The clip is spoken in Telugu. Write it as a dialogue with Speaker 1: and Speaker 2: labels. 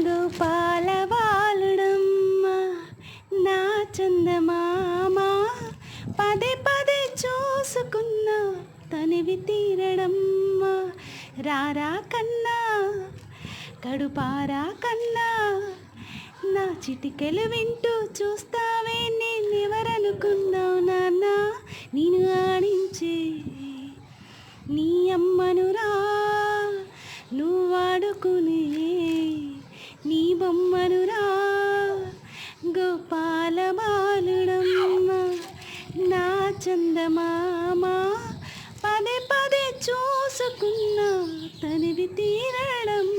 Speaker 1: గోపాల బాలుడమ్మ నా చందమామ పదే పదే చూసుకున్న తనివి తీరడమ్మ రారా కన్నా కడుపారా కన్నా నా చిటికెలు వింటూ చూస్తావే నేనెవరనుకున్నావు నాన్న నేను ఆడించే నీ అమ్మనురా నువ్వాడుకునే నీ బొమ్మనురా గోపాల బాలుడమ్మ నా చందమామ పదే పదే చూసుకున్నా తనివి తీరడం